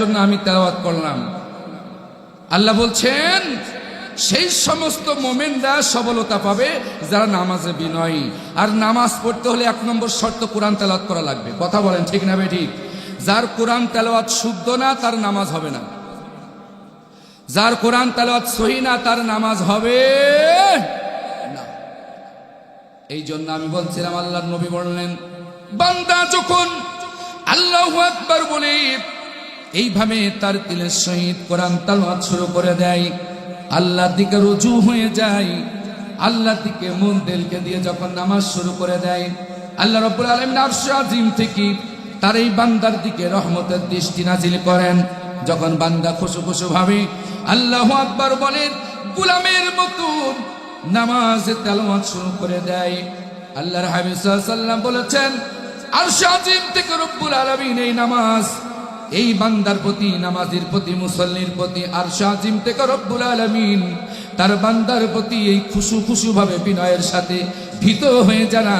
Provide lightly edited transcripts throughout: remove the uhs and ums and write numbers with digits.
জন্য আমি তেলাওয়াত করলাম। আল্লাহ বলছেন সেই সমস্ত মোমেনরা সফলতা পাবে যারা নামাজে বিনয়ী। আর নামাজ পড়তে হলে 1 নম্বর শর্ত কোরআন তেলাওয়াত করা লাগবে। কথা বলেন ঠিক না বেঠিক? যার কোরআন তেলাওয়াত শুদ্ধ না তার নামাজ হবে না, যার কোরআন তেলাওয়াত সহি না তার নামাজ হবে না। এই জন্য আমি বলছিলাম, আল্লাহর নবী বললেন বান্দা যখন আল্লাহু আকবার বলে এইভাবে তার দিলের সহিত কোরআন তেলাওয়াত শুরু করে দেয়, আল্লাহর দিকে রুজু হয়ে যায়, আল্লাহর দিকে মন দিলকে দিয়ে যখন নামাজ শুরু করে দেয়, আল্লাহ রাব্বুল আলামিন আরশ আজিম থেকে তার এই বান্দার দিকে রহমতের দৃষ্টি নাজিল করেন। যখন বান্দা খুশু খুশু ভাবে আল্লাহু আকবার বলে গোলামের মতো নামাজে তেলাওয়াত শুরু করে দেয়, আল্লাহর হাবিব সাল্লাল্লাহু আলাইহি ওয়াসাল্লাম বলেছেন আরশ আজিম থেকে রব্বুল আলামিন এই নামাজ এই বান্দার প্রতি, নামাজের প্রতি, মুসল্লির প্রতি আরশ আজিম থেকে রব্বুল আলামিন তার বান্দার প্রতি এই খুশু খুশু ভাবে বিনয়ের সাথে ভীত হয়ে যারা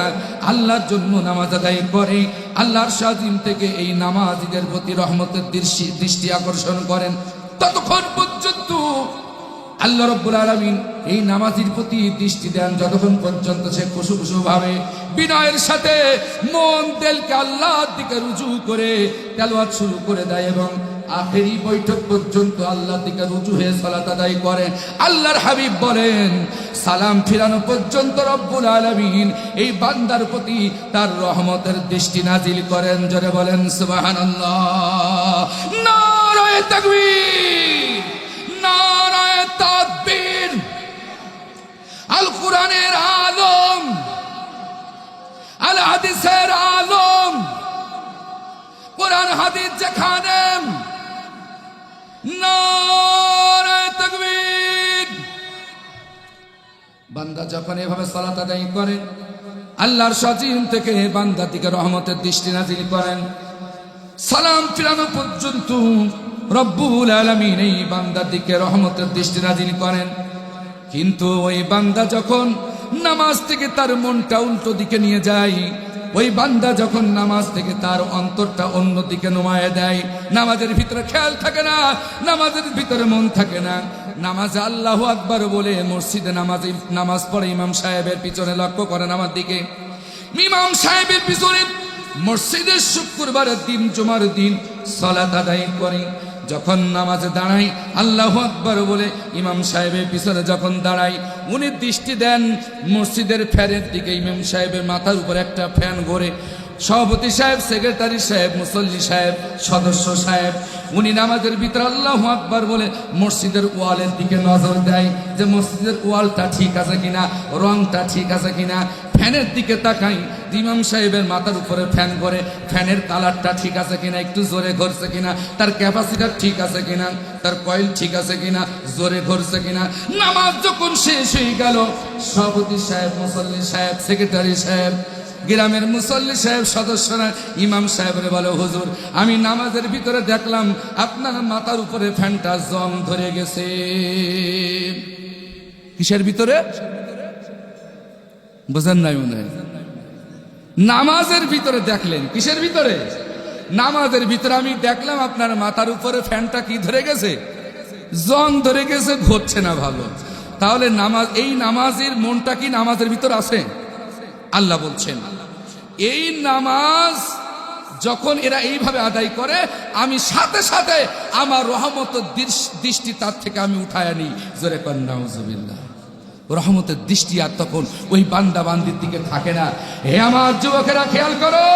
আল্লাহর জন্য নামাজ আদায় করে, আল্লাহ আরশ আজিম থেকে এই নামাজীদের প্রতি রহমতের দৃষ্টি আকর্ষণ করেন। ততক্ষণ পর্যন্ত আল্লাহ রাব্বুল আলামিন এই নামাজীর প্রতি দৃষ্টি দেন যতক্ষণ পর্যন্ত সে খুশু খুশু ভাবে বিনয়ের সাথে মন দিলকে আল্লাহর দিকে রুজু করে তেলাওয়াত শুরু করে দেয় এবং আখেরি বৈঠক পর্যন্ত আল্লাহর দিকে রুজু হয়ে সালাত আদায় করে। আল্লাহর হাবিব বলেন সালাম ফিরানো পর্যন্ত রব্বুল আলামিন এই বান্দার প্রতি তার রহমতের দৃষ্টি নাজিল করেন। জোরে বলেন সুবহানাল্লাহ, নারায়ে তাকবীর, নারায়ে তাকবীর। আল কোরআনের আলম, আল হাদিসের আলম, কোরআন হাদিস যেখানে, নারায়ে তাকবীর। বান্দা যখন এভাবে সালাত আদায় করে আল্লাহর আজিম থেকে বান্দার দিকে রহমতের দৃষ্টি নাজিল করেন। সালাম ফিরানো পর্যন্ত রব্বুল আলামিন এই বান্দার দিকে রহমতের দৃষ্টি নাজিল করেন। কিন্তু ওই বান্দা যখন নামাজ থেকে তার মনটা উল্টো দিকে নিয়ে যায়, ওই বান্দা যখন নামাজ থেকে তার অন্তরটা অন্য দিকে নোমায়ে দেয়, নামাজের ভিতরে খেয়াল থাকে না, নামাজের ভিতরে মন থাকে না, নামাজে আল্লাহু আকবার বলে মসজিদে নামাজ পড়ে ইমাম সাহেবের পিছনে লক্ষ্য করেন আমার দিকে, ইমাম সাহেবের পিছনে মসজিদের শুক্রবারের দিন জুমার দিন সালাত আদায় করে, যখন নামাজে দাঁড়াই আল্লাহু আকবার বলে ইমাম সাহেবের পিছনে যখন দাঁড়াই, উনি দৃষ্টি দেন মসজিদের ফ্যানের দিকে। ইমাম সাহেবের মাথার উপর একটা ফ্যান ঘোরে, সভাপতি সাহেব, সেক্রেটারি সাহেব, মুসল্লি সাহেব, সদস্য সাহেব, উনি নামাজের ভিতরে আল্লাহু আকবার বলে মসজিদের ওয়ালের দিকে নজর দেয় যে মসজিদের ওয়ালটা ঠিক আছে কিনা, রংটা ঠিক আছে কিনা। ফ্যানের দিকে তাকাই, ইমাম সাহেবের মাথার উপরে ফ্যান করে, ফ্যানের কালারটা ঠিক আছে কিনা, একটু জোরে ঘুরছে কিনা, তার ক্যাপাসিটার ঠিক আছে কিনা, তার কয়েল ঠিক আছে কিনা, জোরে ঘুরছে কিনা। নামাজ যখন শেষ হয়ে গেল, সভাপতি সাহেব, মুসল্লি সাহেব, সেক্রেটারি সাহেব, গ্রামের মুসল্লি সাহেব, সদস্যরা ইমাম সাহেবরে বলে হুজুর আমি নামাজের ভিতরে দেখলাম আপনার মাথার উপরে ফ্যানটা জং ধরে গেছে। কিসের ভিতরে বুঝেন নাই মনে হয়? নামাজের ভিতরে দেখলেন। কিসের ভিতরে? নামাজের ভিতরে আমি দেখলাম আপনার মাথার উপরে ফ্যানটা কি ধরে গেছে, জং ধরে গেছে, ঘটছে না ভালো। তাহলে নামাজ, এই নামাজের মনটা কি নামাজের ভিতর আছে? আল্লাহ বলছেন এই নামাজ যখন এরা এইভাবে আদায় করে আমি সাথে সাথে আমার রহমতের দৃষ্টি তার থেকে আমি উঠায় আনি। জোরে কর নাউজুবিল্লাহ। রহমতের দৃষ্টি আর তখন ওই বান্দা বান্দির দিকে থাকে না। হে আমার যুবকেরা খেয়াল করো,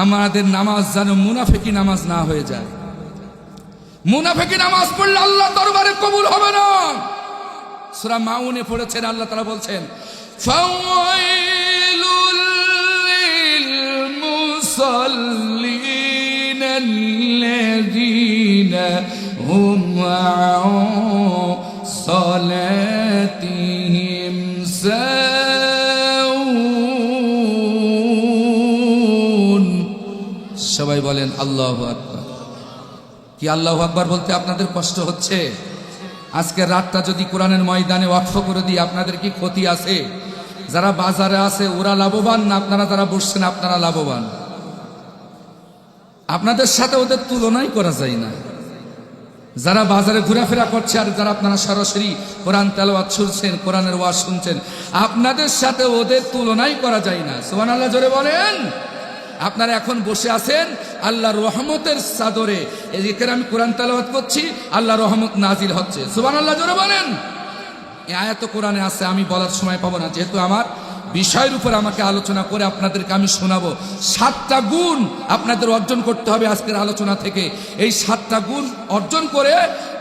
আমাদের নামাজ যেন মুনাফিকি নামাজ না হয়ে যায়। মুনাফিকি নামাজ পড়লে আল্লাহ দরবারে কবুল হবে না। সূরা মাউনে পড়েছেন, আল্লাহ তাআলা বলছেন ফাওয়াইলুল লিল মুসাল্লিন আল্লাযীনা হুম সালাতিহিম সাউন। সবাই বলেন আল্লাহু আকবার। কি আল্লাহু আকবার বলতে আপনাদের কষ্ট হচ্ছে? আজকে রাতটা যদি কোরআনের ময়দানে ওয়াকফ করে দিই আপনাদের কি ক্ষতি আছে? যারা বাজারে আছে ওরা লাভবান না আপনারা যারা বসছেন আপনারা লাভবান? আপনাদের সাথে ওদের তুলনাই করা যায় না। যারা বাজারে ঘোরাফেরা করছে আর যারা আপনারা সরাসরি কোরআন তেলাওয়াত শুনছেন, কোরআনের ওয়াজ শুনছেন, আপনাদের সাথে ওদের তুলনাই করা যায় না। সুবহানাল্লাহ জোরে বলেন। আপনারা এখন বসে আছেন আল্লাহর রহমতের চাদরে, এদিকে আমি কোরআন তেলাওয়াত করছি, আল্লাহর রহমত নাজিল হচ্ছে। সুবহানাল্লাহ জোরে বলেন। এই আয়াত কোরআনে আছে, আমি বলার সময় পাবো না, যেহেতু আমার বিষয়ের উপর আমাকে আলোচনা করে আপনাদেরকে আমি শোনাবো। 7টা গুণ আপনাদের অর্জন করতে হবে আজকের আলোচনা থেকে। এই 7টা গুণ অর্জন করে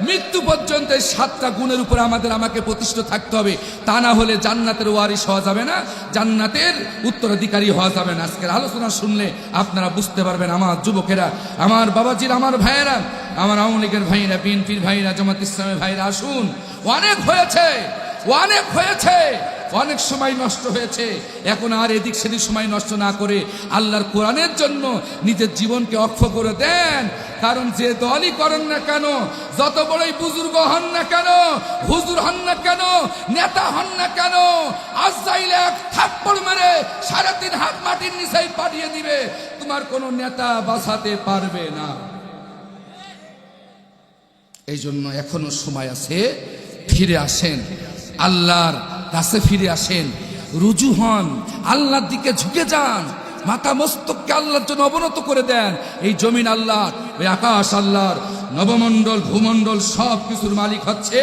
মৃত্যু পর্যন্ত এই 7টা গুণের উপর আমাকে প্রতিষ্ঠিত থাকতে হবে। তা না হলে জান্নাতের ওয়ারিশ হওয়া যাবে না, জান্নাতের উত্তরাধিকারী হওয়া যাবে না। আজকের আলোচনা শুনলে আপনারা বুঝতে পারবেন। আমার যুবকেরা, আমার বাবাজিরা, আমার ভাইয়েরা, আমার আওয়ামী লীগের ভাইরা, বিএনপির ভাইরা, জামাত ইসলামের ভাইরা, আসুন। অনেক হয়েছে, অনেক হয়েছে, অনেক সময় নষ্ট হয়েছে। এখন আর এদিক সেদিক সময় নষ্ট না করে আল্লাহর কোরআনের জন্য নিজের জীবনকে অক্ষ করে দেন। কারণ যে দলই করেন না কেন, যত বড়ই বুজুর্গ হন না কেন, হুজুর হন না কেন, নেতা হন না কেন, আজরাইল এক থাপ্পড় মেরে 3.5 হাত মাটির নিচেই পাঠিয়ে দিবে, তোমার কোনো নেতা বাঁচাতে পারবে না। এই জন্য এখনো সময় আছে, ফিরে আসেন, আল্লাহর কাছে ফিরে আসেন, রুজু হন, আল্লাহর দিকে ঝুঁকে যান, মাথা মস্তককে আল্লাহর জন্য অবনত করে দেন। এই জমিন আল্লাহর, ওই আকাশ আল্লাহর, নবমণ্ডল ভূমণ্ডল সব কিছুর মালিক হচ্ছে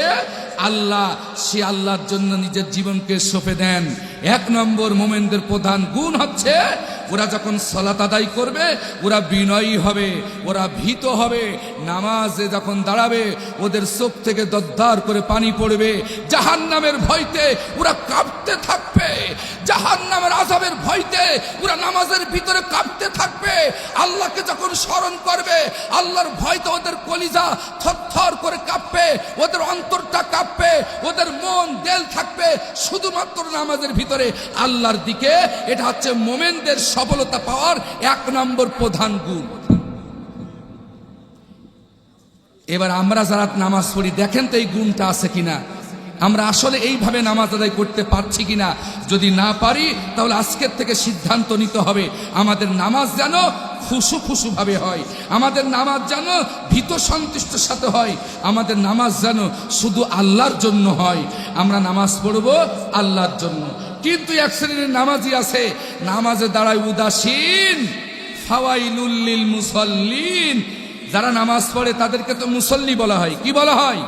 আল্লাহ। সে আল্লাহর জন্য নিজের জীবনকে সঁপে দেন। 1 নম্বর মোমেনদের প্রধান গুণ হচ্ছে ওরা যখন সালাত আদায় করবে ওরা বিনয়ী হবে, ওরা ভীত হবে। নামাজে যখন দাঁড়াবে ওদের চোখ থেকে দরদর করে পানি পড়বে। জাহান্নামের ভয়তে ওরা কাঁপতে থাকবে, জাহান্নামের আযাবের ভয়তে ওরা নামাজের ভিতরে কাঁপতে থাকবে। আল্লাহকে যখন স্মরণ করবে আল্লাহর ভয়তে ওদের কলিজা থরথর করে কাঁপবে, ওদের অন্তরটা কাঁপবে, ওদের মন দিল থাকবে শুধুমাত্র নামাজের ভিতরে আল্লাহর দিকে। এটা হচ্ছে মোমেনদের সফলতা পাওয়ার 1 নম্বর প্রধান গুণ। এবার আমরা যারা নামাজ পড়ি দেখেন তো এই গুণটা আছে কিনা, আমরা আসলে এইভাবে নামাজ আদায় করতে পারছি কিনা। যদি না পারি তাহলে আজকের থেকে সিদ্ধান্ত নিতে হবে আমাদের নামাজ যেন খুশু খুশু ভাবে হয়, আমাদের নামাজ যেন ভীত সন্তুষ্টের সাথে হয়, আমাদের নামাজ যেন শুধু আল্লাহর জন্য হয়। আমরা নামাজ পড়ব আল্লাহর জন্য। কিন্তু এক শ্রেণীর নামাজি আছে নামাজে দাঁড়ায় উদাসীন। ফাওয়াইলুল লিল মুসাল্লিন, যারা নামাজ পড়ে তাদেরকে তো মুসল্লি বলা হয়। কি বলা হয়?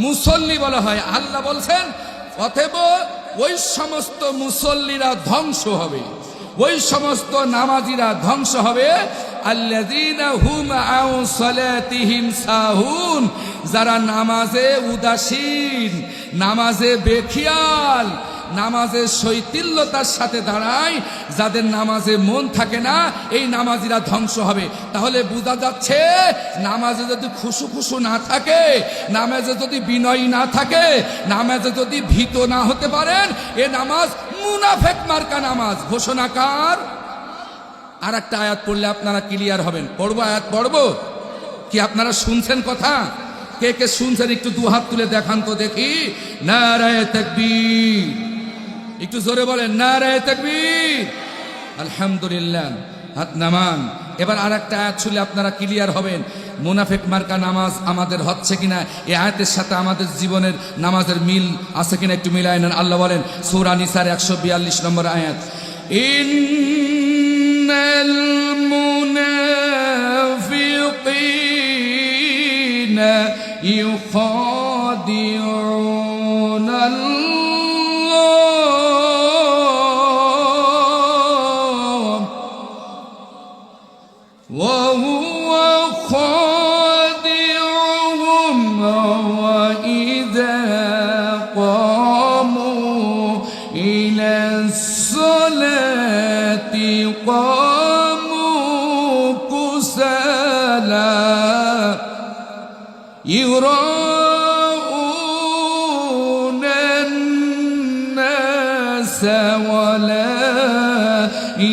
মুসল্লি বলা হয়। আল্লাহ বলছেন অতএব ওই সমস্ত মুসল্লিরা ধ্বংস হবে, ওই সমস্ত নামাজিরা ধ্বংস হবে। আল্লাযীনা হুম আন সালাতিহিম সাহুন, যারা নামাজে উদাসীন, নামাজে বেখিয়াল, নামাজের শৈথিল্যতার সাথে দাঁড়ায়, যাদের নামাজে মন থাকে না, এই নামাজিরা ধ্বংস হবে। তাহলে বোঝা যাচ্ছে নামাজে যদি খুশু খুশু না থাকে, নামাজে যদি বিনয়ী না থাকে, নামাজে যদি ভীত না হতে পারেন, এ নামাজ মুনাফেক মার্কা নামাজ। ঘোষণাকার আর একটা আয়াত পড়লে আপনারা ক্লিয়ার হবেন। পড়বো, আয়াত পড়বো কি? আপনারা শুনছেন কথা? কে কে শুনছেন একটু 2 হাত তুলে দেখান তো দেখি। নারায়ে তাকবীর, একটু জোরে বলেন নারায়ে তাকবীর। আলহামদুলিল্লাহ, হাত নামান। এবার আর একটা আয়াত শুনলে আপনারা ক্লিয়ার হবেন মুনাফিক মার্কা নামাজ আমাদের হচ্ছে কিনা, এই আয়াতের সাথে আমাদের জীবনের নামাজের মিল আছে কিনা একটু মিলায় নেন। আল্লাহ বলেন সূরা নিসার 142 নম্বর আয়াত, ইন্নাল মুনাফিকিনা ইউখাদিউনাল্লাহ ওয়া হুয়া খাদিউহুম ওয়া ইযা ক্বামু ইলাস সালাতি ক্বামু কুসালা ইউরা